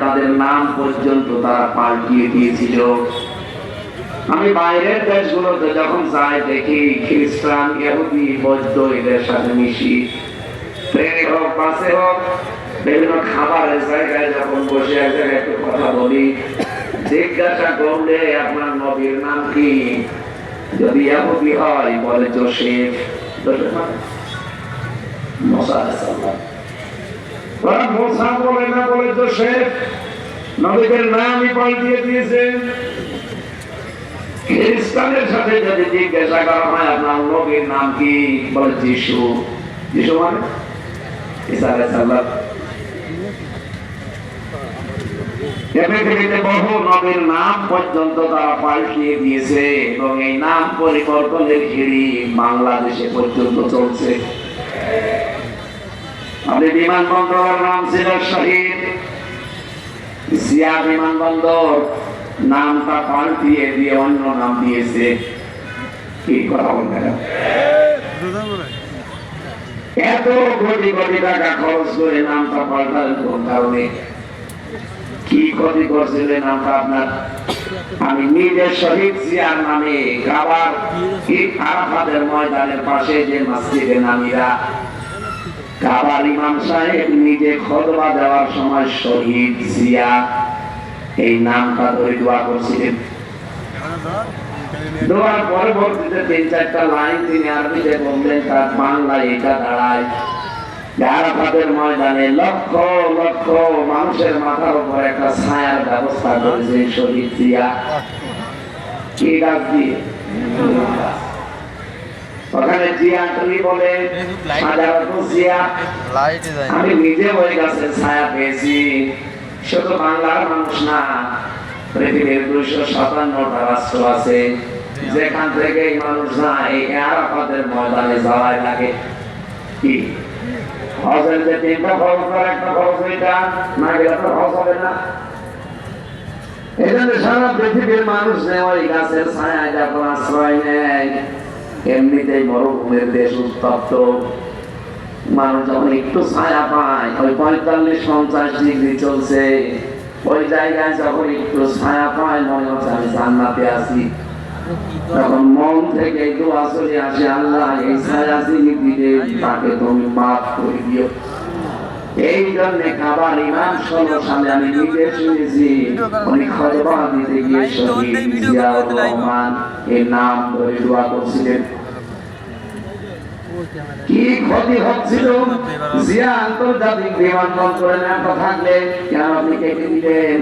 তাদের নাম পর্যন্ত তারা পাল্টিয়ে দিয়েছিল। আমি বাইরের দেশগুলোতে যখন যাই দেখি খ্রিস্টান, ইহুদি, বৌদ্ধ এদের সাথে মিশি, ট্রেনে হোক, বাসে হোক, বিভিন্ন খাবারের জায়গায় যখন বসে এক জায়গায় একটু কথা বলি, জিজ্ঞাসা করলে আপনার নবীর নাম কি, যদি ইহুদি হয় বলে যোসেফ, মোসা বলে না, বলে যোসেফ। নবীদের নামই পাল্টিয়ে দিয়েছে। খ্রিস্টানের সাথে যদি জিজ্ঞাসা করা হয় আপনার নবীর নাম কি, বলে যিশু। যিশু মানে ঈসা আলাইহিস সালাম। পৃথিবীতে বহু নবীর নাম পর্যন্ত তারা পাল্টিয়ে দিয়েছে এবং এই নাম পরিবর্তনের হিড়ি বাংলাদেশে পর্যন্ত চলছে। আপনি বিমানবন্দরের নাম ছিল শহীদ জিয়া বিমানবন্দর, নামটা পাল্টিয়ে দিয়ে অন্য নাম দিয়েছে। কি কথা বলবেন? এত কোটি কোটি টাকা খরচ করে নামটা পাল্টালেন কোন কারণে? কি ক্ষতি করছিলেন নামটা আপনার? আমি নিজে শহীদ জিয়ার নামে কাবার আরাফাতের ময়দানের পাশে যে মসজিদে নামিরা, কাবার ইমাম সাহেব নিজে খুতবা দেওয়ার সময় শহীদ জিয়া এই নামটা ধরে দোয়া করছিলেন। দোয়ার পরবর্তীতে 3-4টা লাইন তিনি আরবিতে বললেন, তার বাংলায় এটা দাঁড়ায়, আরাফাতের ময়দানে লক্ষ লক্ষ মানুষের মাথার উপর একটা ছায়ার ব্যবস্থা করেছে শহীদ জিয়া। কি গাছ দিয়ে? ওখানে জিয়া ট্রি বলে, হাজারত জিয়া। আমি নিজে ওই গাছের ছায়া পেয়েছি। শুধু বাংলার মানুষ না, পৃথিবীর 257টা রাষ্ট্র আছে, যেখান থেকে মানুষ যায় আরাফাতের ময়দানে যাওয়াই লাগে। কি হজের যে 3টা ফরজ, একটা ফরজ এটা না গেলে তো হজ হবে না। এজন্য সারা পৃথিবীর মানুষ ওই গাছের ছায়া যখন আশ্রয় নেয়, এমনিতেই মরুভূমির দেশ উত্তপ্ত, মানুষ যখন একটু ছায়া পায়, ওই 45-50 ডিগ্রি চলছে, ওই জায়গায় যখন একটু ছায়া পায় মনে হচ্ছে আমি জান্নাতে আছি। তখন মন থেকে দোয়া চলে আসে, আল্লাহ এই ছায়া যিনি দিলে তাকে তুমি মাফ করে দিও। এই জন্য কাবার ইমাম সালে আমি নিজে শুনেছি, উনি খুতবা দিতে গিয়ে শহীদ জিয়াউর রহমান এই নাম ধরে দোয়া করছিলেন। কি ক্ষতি হচ্ছিল? জিয়া আন্তর্জাতিক বিমানবন্দরে না থাকলে কেন আপনি কেটে দিলেন?